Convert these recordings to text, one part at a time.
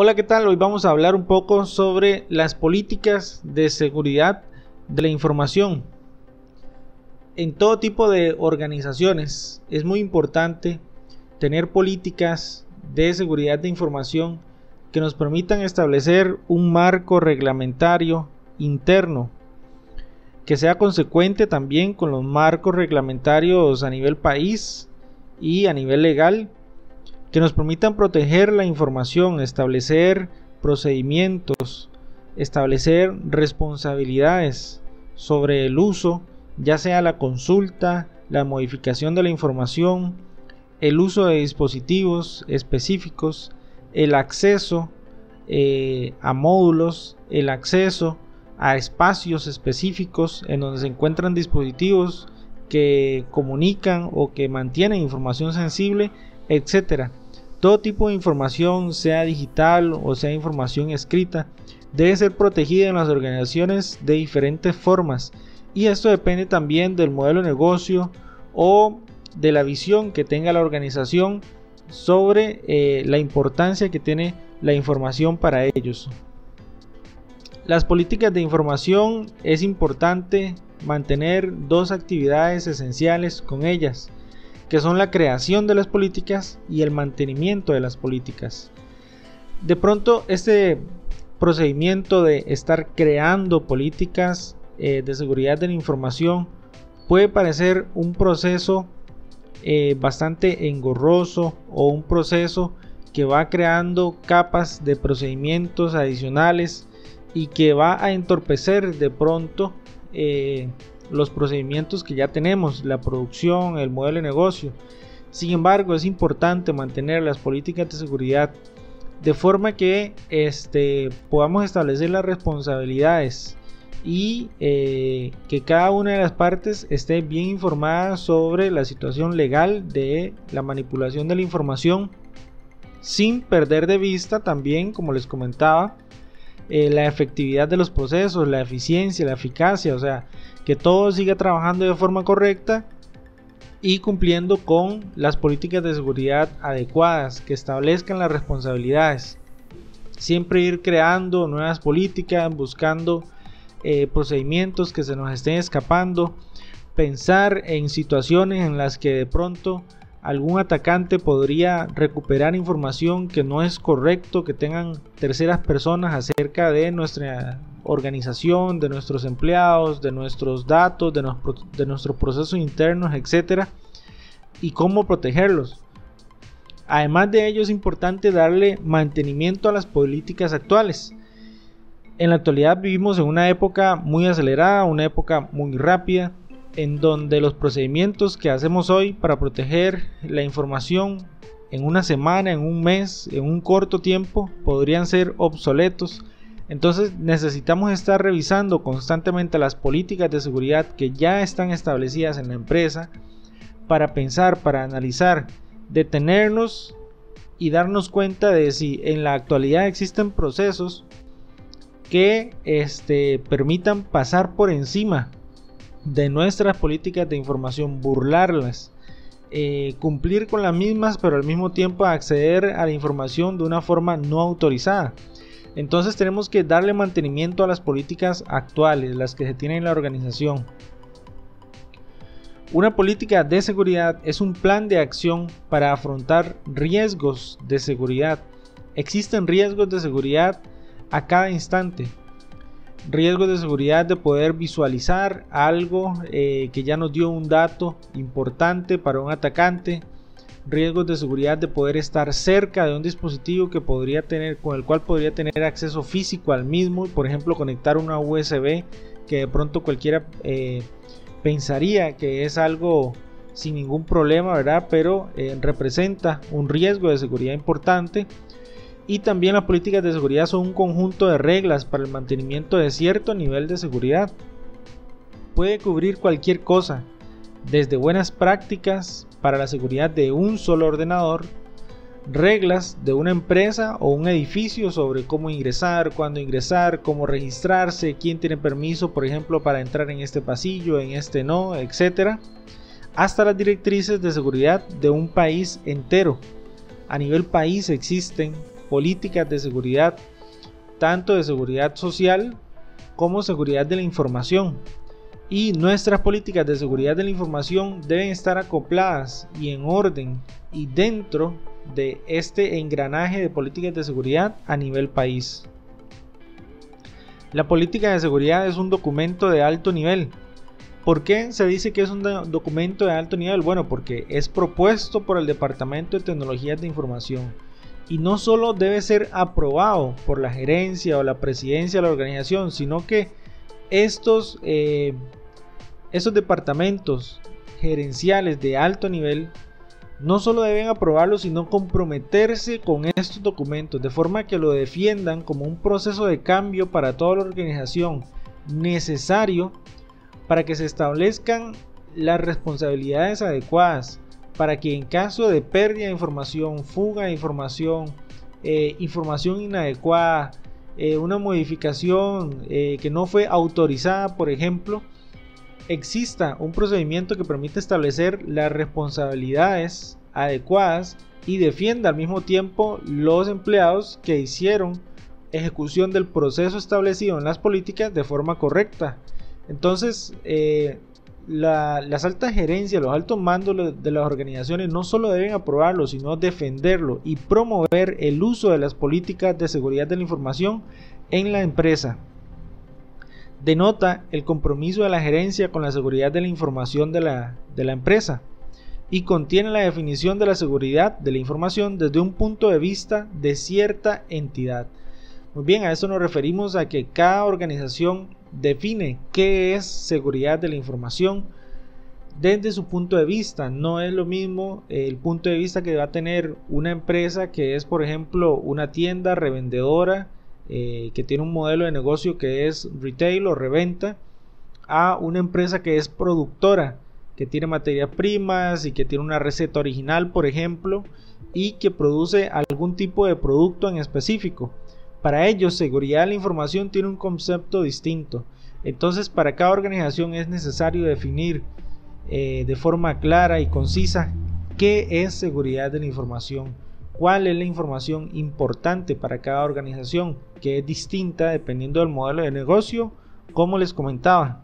Hola, ¿qué tal? Hoy vamos a hablar un poco sobre las políticas de seguridad de la información. En todo tipo de organizaciones es muy importante tener políticas de seguridad de información que nos permitan establecer un marco reglamentario interno que sea consecuente también con los marcos reglamentarios a nivel país y a nivel legal, que nos permitan proteger la información, establecer procedimientos, establecer responsabilidades sobre el uso, ya sea la consulta, la modificación de la información, el uso de dispositivos específicos, el acceso a módulos, el acceso a espacios específicos en donde se encuentran dispositivos que comunican o que mantienen información sensible, etcétera. Todo tipo de información, sea digital o sea información escrita, debe ser protegida en las organizaciones de diferentes formas, y esto depende también del modelo de negocio o de la visión que tenga la organización sobre la importancia que tiene la información para ellos. Las políticas de información, es importante mantener dos actividades esenciales con ellas, que son la creación de las políticas y el mantenimiento de las políticas. De pronto, este procedimiento de estar creando políticas de seguridad de la información puede parecer un proceso bastante engorroso, o un proceso que va creando capas de procedimientos adicionales y que va a entorpecer de pronto los procedimientos que ya tenemos, la producción, el modelo de negocio. Sin embargo, es importante mantener las políticas de seguridad de forma que podamos establecer las responsabilidades y que cada una de las partes esté bien informada sobre la situación legal de la manipulación de la información, sin perder de vista también, como les comentaba, la efectividad de los procesos, la eficiencia, la eficacia, o sea, que todo siga trabajando de forma correcta y cumpliendo con las políticas de seguridad adecuadas que establezcan las responsabilidades. Siempre ir creando nuevas políticas, buscando procedimientos que se nos estén escapando, pensar en situaciones en las que de pronto algún atacante podría recuperar información que no es correcto que tengan terceras personas acerca de nuestra organización, de nuestros empleados, de nuestros datos, de nuestros procesos internos, etcétera, y cómo protegerlos. Además de ello, es importante darle mantenimiento a las políticas actuales. En la actualidad vivimos en una época muy acelerada, una época muy rápida, en donde los procedimientos que hacemos hoy para proteger la información en una semana, en un mes, en un corto tiempo, podrían ser obsoletos. Entonces necesitamos estar revisando constantemente las políticas de seguridad que ya están establecidas en la empresa, para pensar, para analizar, detenernos y darnos cuenta de si en la actualidad existen procesos que permitan pasar por encima de nuestras políticas de información, burlarlas, cumplir con las mismas, pero al mismo tiempo acceder a la información de una forma no autorizada. Entonces tenemos que darle mantenimiento a las políticas actuales, las que se tienen en la organización. Una política de seguridad es un plan de acción para afrontar riesgos de seguridad. Existen riesgos de seguridad a cada instante. Riesgos de seguridad de poder visualizar algo que ya nos dio un dato importante para un atacante. Riesgos de seguridad de poder estar cerca de un dispositivo que podría tener, con el cual podría tener acceso físico al mismo, por ejemplo conectar una USB que de pronto cualquiera pensaría que es algo sin ningún problema, ¿verdad? Pero representa un riesgo de seguridad importante. Y también las políticas de seguridad son un conjunto de reglas para el mantenimiento de cierto nivel de seguridad. Puede cubrir cualquier cosa, desde buenas prácticas para la seguridad de un solo ordenador, reglas de una empresa o un edificio sobre cómo ingresar, cuándo ingresar, cómo registrarse, quién tiene permiso, por ejemplo, para entrar en este pasillo, en este no, etcétera, hasta las directrices de seguridad de un país entero. A nivel país existen políticas de seguridad, tanto de seguridad social como seguridad de la información. Y nuestras políticas de seguridad de la información deben estar acopladas y en orden y dentro de este engranaje de políticas de seguridad a nivel país. La política de seguridad es un documento de alto nivel. ¿Por qué se dice que es un documento de alto nivel? Bueno, porque es propuesto por el Departamento de Tecnologías de Información y no solo debe ser aprobado por la gerencia o la presidencia de la organización, sino que estos departamentos gerenciales de alto nivel no solo deben aprobarlo, sino comprometerse con estos documentos de forma que lo defiendan como un proceso de cambio para toda la organización necesario para que se establezcan las responsabilidades adecuadas, para que en caso de pérdida de información, fuga de información, información inadecuada, una modificación que no fue autorizada, por ejemplo, exista un procedimiento que permita establecer las responsabilidades adecuadas y defienda al mismo tiempo los empleados que hicieron ejecución del proceso establecido en las políticas de forma correcta. Entonces, las altas gerencias, los altos mandos de las organizaciones no solo deben aprobarlo, sino defenderlo y promover el uso de las políticas de seguridad de la información en la empresa. Denota el compromiso de la gerencia con la seguridad de la información de la empresa y contiene la definición de la seguridad de la información desde un punto de vista de cierta entidad. Muy bien, a eso nos referimos a que cada organización define qué es seguridad de la información desde su punto de vista. No es lo mismo el punto de vista que va a tener una empresa que es, por ejemplo, una tienda revendedora que tiene un modelo de negocio que es retail o reventa, a una empresa que es productora, que tiene materias primas y que tiene una receta original, por ejemplo, y que produce algún tipo de producto en específico. Para ellos, seguridad de la información tiene un concepto distinto. Entonces, para cada organización es necesario definir de forma clara y concisa qué es seguridad de la información, cuál es la información importante para cada organización, que es distinta dependiendo del modelo de negocio, como les comentaba.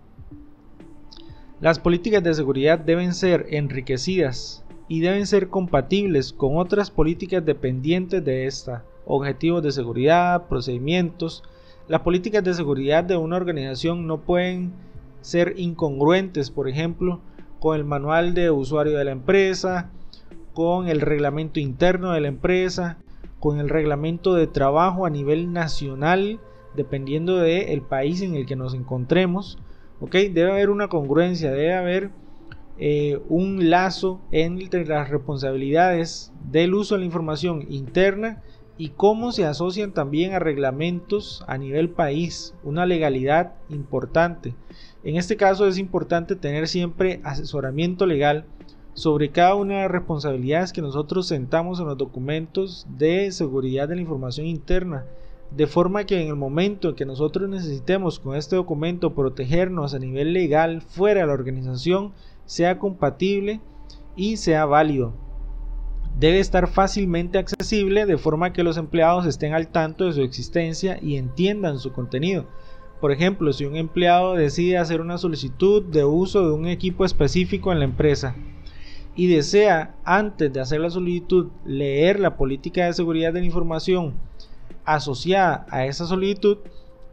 Las políticas de seguridad deben ser enriquecidas y deben ser compatibles con otras políticas dependientes de esta. Objetivos de seguridad, procedimientos. Las políticas de seguridad de una organización no pueden ser incongruentes, por ejemplo, con el manual de usuario de la empresa, con el reglamento interno de la empresa, con el reglamento de trabajo a nivel nacional, dependiendo del país en el que nos encontremos. Debe haber una congruencia, debe haber un lazo entre las responsabilidades del uso de la información interna y cómo se asocian también a reglamentos a nivel país, una legalidad importante. En este caso es importante tener siempre asesoramiento legal sobre cada una de las responsabilidades que nosotros sentamos en los documentos de seguridad de la información interna, de forma que en el momento en que nosotros necesitemos con este documento protegernos a nivel legal fuera de la organización, sea compatible y sea válido. Debe estar fácilmente accesible de forma que los empleados estén al tanto de su existencia y entiendan su contenido. Por ejemplo, si un empleado decide hacer una solicitud de uso de un equipo específico en la empresa y desea, antes de hacer la solicitud, leer la política de seguridad de la información asociada a esa solicitud,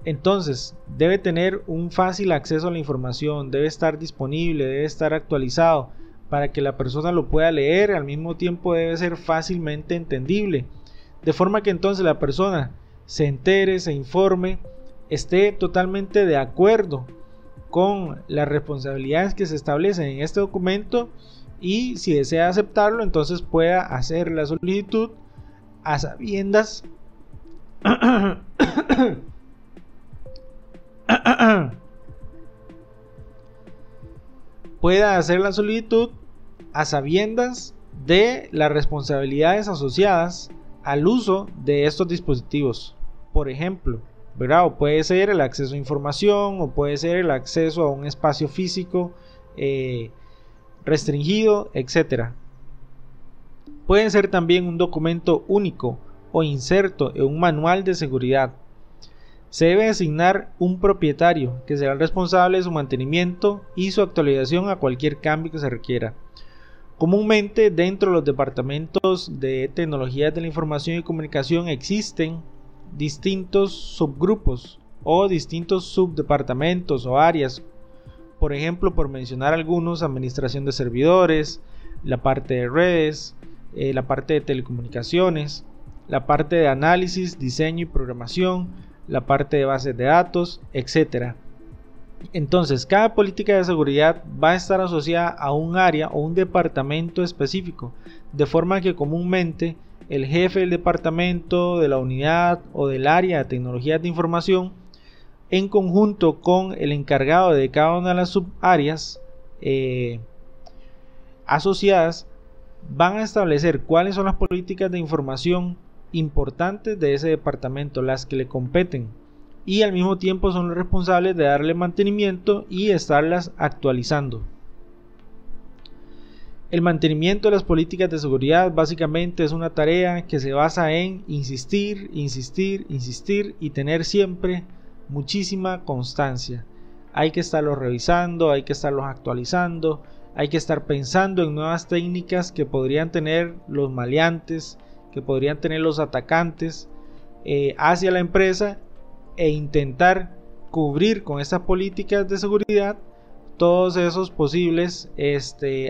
entonces debe tener un fácil acceso a la información, debe estar disponible, debe estar actualizado para que la persona lo pueda leer. Al mismo tiempo debe ser fácilmente entendible, de forma que entonces la persona se entere, se informe, esté totalmente de acuerdo con las responsabilidades que se establecen en este documento y si desea aceptarlo, entonces pueda hacer la solicitud a sabiendas pueda hacer la solicitud a sabiendas de las responsabilidades asociadas al uso de estos dispositivos. Por ejemplo, ¿verdad? O puede ser el acceso a información, o puede ser el acceso a un espacio físico restringido, etc. Puede ser también un documento único o inserto en un manual de seguridad. Se debe asignar un propietario que será el responsable de su mantenimiento y su actualización a cualquier cambio que se requiera. Comúnmente dentro de los departamentos de tecnologías de la información y comunicación existen distintos subgrupos o distintos subdepartamentos o áreas. Por ejemplo, por mencionar algunos, administración de servidores, la parte de redes, la parte de telecomunicaciones, la parte de análisis, diseño y programación, la parte de bases de datos, etc. Entonces, cada política de seguridad va a estar asociada a un área o un departamento específico, de forma que comúnmente el jefe del departamento, de la unidad o del área de tecnologías de información, en conjunto con el encargado de cada una de las subáreas asociadas, van a establecer cuáles son las políticas de información importantes de ese departamento, las que le competen, y al mismo tiempo son los responsables de darle mantenimiento y estarlas actualizando. El mantenimiento de las políticas de seguridad básicamente es una tarea que se basa en insistir y tener siempre muchísima constancia. Hay que estarlos revisando, hay que estarlos actualizando, hay que estar pensando en nuevas técnicas que podrían tener los maleantes, que podrían tener los atacantes hacia la empresa, e intentar cubrir con estas políticas de seguridad todos esos posibles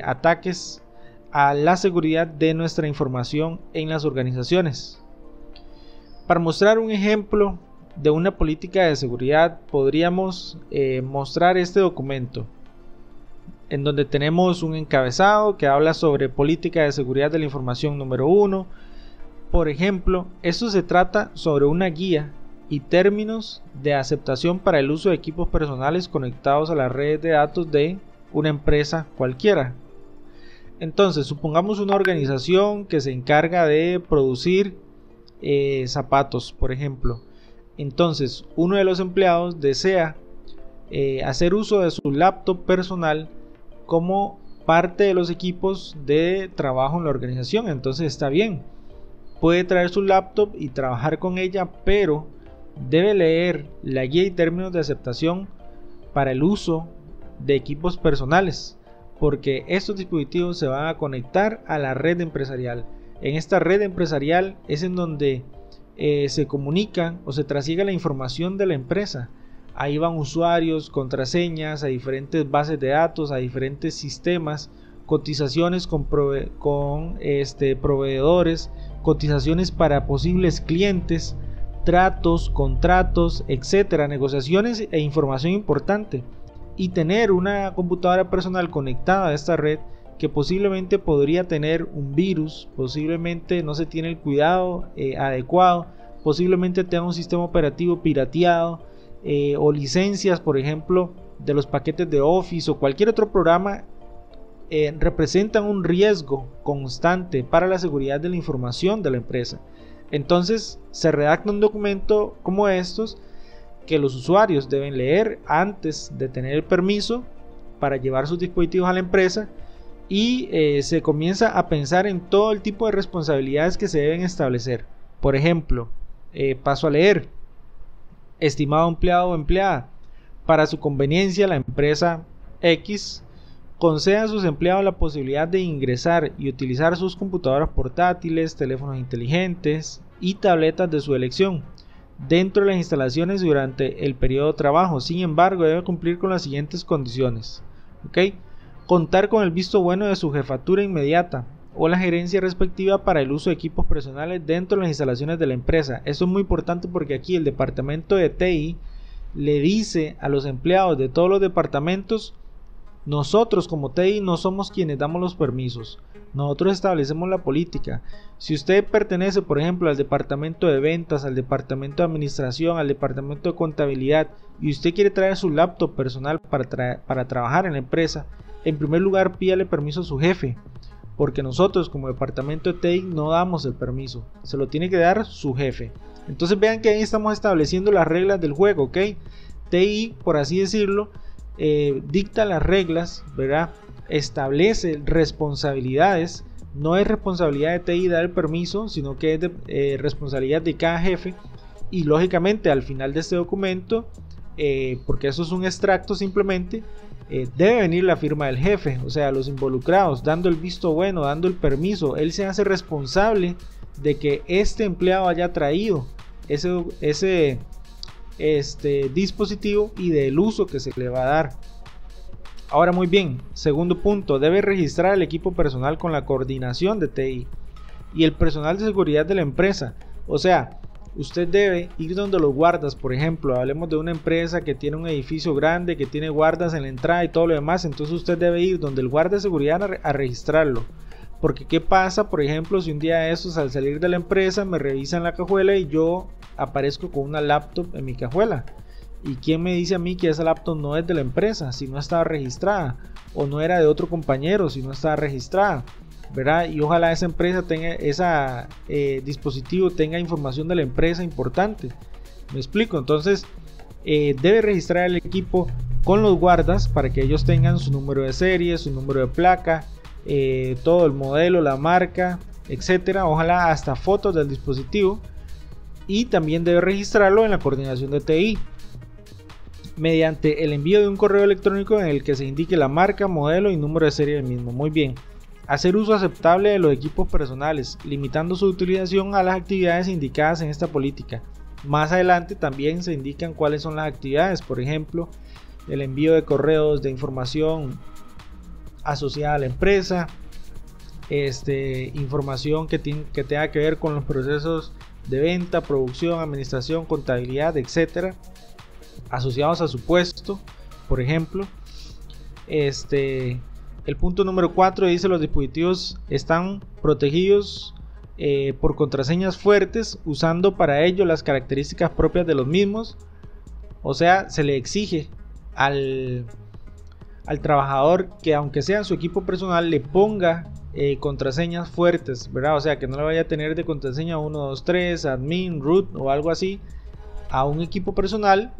ataques a la seguridad de nuestra información en las organizaciones. Para mostrar un ejemplo de una política de seguridad, podríamos mostrar este documento, en donde tenemos un encabezado que habla sobre política de seguridad de la información número 1. Por ejemplo, esto se trata sobre una guía y términos de aceptación para el uso de equipos personales conectados a las redes de datos de una empresa cualquiera. Entonces, supongamos una organización que se encarga de producir zapatos, por ejemplo. Entonces, uno de los empleados desea hacer uso de su laptop personal como parte de los equipos de trabajo en la organización. Entonces está bien, puede traer su laptop y trabajar con ella, pero debe leer la guía y términos de aceptación para el uso de equipos personales, porque estos dispositivos se van a conectar a la red empresarial. En esta red empresarial es en donde se comunica o se trasiega la información de la empresa. Ahí van usuarios, contraseñas, a diferentes bases de datos, a diferentes sistemas, cotizaciones con proveedores, cotizaciones para posibles clientes, tratos, contratos, etcétera, negociaciones e información importante. Y tener una computadora personal conectada a esta red que posiblemente podría tener un virus, posiblemente no se tiene el cuidado adecuado, posiblemente tenga un sistema operativo pirateado, o licencias, por ejemplo, de los paquetes de Office o cualquier otro programa, representan un riesgo constante para la seguridad de la información de la empresa. Entonces se redacta un documento como estos que los usuarios deben leer antes de tener el permiso para llevar sus dispositivos a la empresa, y se comienza a pensar en todo el tipo de responsabilidades que se deben establecer. Por ejemplo, paso a leer: estimado empleado o empleada, para su conveniencia la empresa X concede a sus empleados la posibilidad de ingresar y utilizar sus computadoras portátiles, teléfonos inteligentes y tabletas de su elección dentro de las instalaciones durante el periodo de trabajo. Sin embargo, debe cumplir con las siguientes condiciones. Contar con el visto bueno de su jefatura inmediata o la gerencia respectiva para el uso de equipos personales dentro de las instalaciones de la empresa. Esto es muy importante porque aquí el departamento de TI le dice a los empleados de todos los departamentos: nosotros como TI no somos quienes damos los permisos, nosotros establecemos la política. Si usted pertenece, por ejemplo, al departamento de ventas, al departamento de administración, al departamento de contabilidad, y usted quiere traer su laptop personal para trabajar en la empresa, en primer lugar pídale permiso a su jefe, porque nosotros como departamento de TI no damos el permiso, se lo tiene que dar su jefe. Entonces vean que ahí estamos estableciendo las reglas del juego, TI, por así decirlo, dicta las reglas, ¿verdad? Establece responsabilidades no es responsabilidad de TI dar el permiso, sino que es responsabilidad de cada jefe. Y lógicamente al final de este documento, porque eso es un extracto simplemente, debe venir la firma del jefe, o sea, los involucrados, dando el visto bueno, dando el permiso. Él se hace responsable de que este empleado haya traído ese dispositivo y del uso que se le va a dar. Ahora, muy bien, segundo punto, debe registrar el equipo personal con la coordinación de TI y el personal de seguridad de la empresa. O sea, usted debe ir donde los guardas, por ejemplo, hablemos de una empresa que tiene un edificio grande, que tiene guardas en la entrada y todo lo demás, entonces usted debe ir donde el guarda de seguridad a registrarlo. Porque ¿qué pasa? Por ejemplo, si un día de estos al salir de la empresa me revisan la cajuela y yo aparezco con una laptop en mi cajuela. ¿Y quién me dice a mí que esa laptop no es de la empresa si no estaba registrada? O no era de otro compañero si no estaba registrada, ¿verdad? Y ojalá esa empresa tenga, dispositivo tenga información de la empresa importante. ¿Me explico? Entonces debe registrar el equipo con los guardas para que ellos tengan su número de serie, su número de placa, todo el modelo, la marca, etcétera. Ojalá hasta fotos del dispositivo. Y también debe registrarlo en la coordinación de TI mediante el envío de un correo electrónico en el que se indique la marca, modelo y número de serie del mismo. Muy bien. Hacer uso aceptable de los equipos personales, limitando su utilización a las actividades indicadas en esta política. Más adelante también se indican cuáles son las actividades, por ejemplo, el envío de correos de información asociada a la empresa, información que tenga que ver con los procesos de venta, producción, administración, contabilidad, etcétera, asociados a su puesto, por ejemplo. El punto número 4 dice: los dispositivos están protegidos por contraseñas fuertes, usando para ello las características propias de los mismos. O sea, se le exige al trabajador que, aunque sea en su equipo personal, le ponga contraseñas fuertes, ¿verdad? O sea, que no le vaya a tener de contraseña 123, admin, root o algo así a un equipo personal,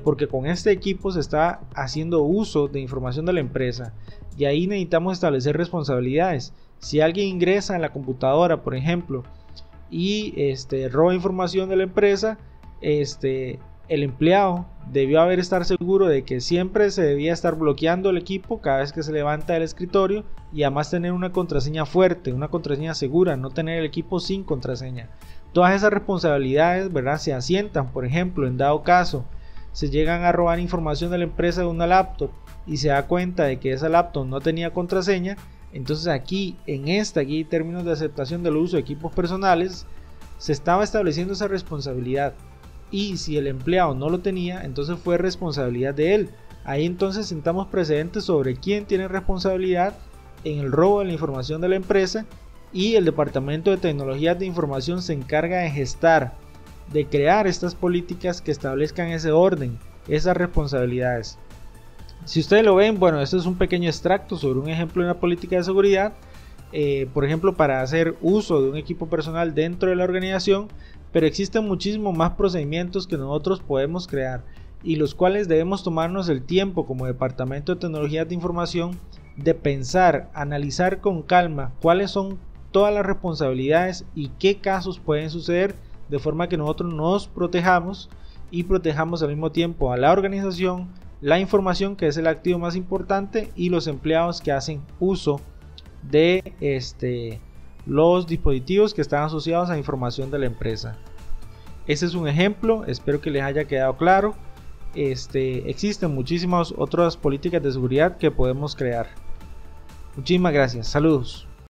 porque con este equipo se está haciendo uso de información de la empresa. Y ahí necesitamos establecer responsabilidades. Si alguien ingresa en la computadora, por ejemplo, y roba información de la empresa, el empleado debió estar seguro de que siempre se debía estar bloqueando el equipo cada vez que se levanta del escritorio, y además tener una contraseña fuerte, una contraseña segura, no tener el equipo sin contraseña. Todas esas responsabilidades, ¿verdad?, se asientan. Por ejemplo, en dado caso se llegan a robar información de la empresa de una laptop y se da cuenta de que esa laptop no tenía contraseña, entonces aquí en esta guía y términos de aceptación del uso de equipos personales se estaba estableciendo esa responsabilidad. Y si el empleado no lo tenía, entonces fue responsabilidad de él. Ahí entonces sentamos precedentes sobre quién tiene responsabilidad en el robo de la información de la empresa, y el Departamento de Tecnologías de Información se encarga de gestar, de crear estas políticas que establezcan ese orden, esas responsabilidades. Si ustedes lo ven, bueno, este es un pequeño extracto sobre un ejemplo de una política de seguridad, por ejemplo, para hacer uso de un equipo personal dentro de la organización. Pero existen muchísimos más procedimientos que nosotros podemos crear, y los cuales debemos tomarnos el tiempo como Departamento de Tecnologías de Información de pensar, analizar con calma cuáles son todas las responsabilidades y qué casos pueden suceder, de forma que nosotros nos protejamos y protejamos al mismo tiempo a la organización, la información, que es el activo más importante, y los empleados que hacen uso de los dispositivos que están asociados a información de la empresa. Ese es un ejemplo, espero que les haya quedado claro. Existen muchísimas otras políticas de seguridad que podemos crear. Muchísimas gracias, saludos.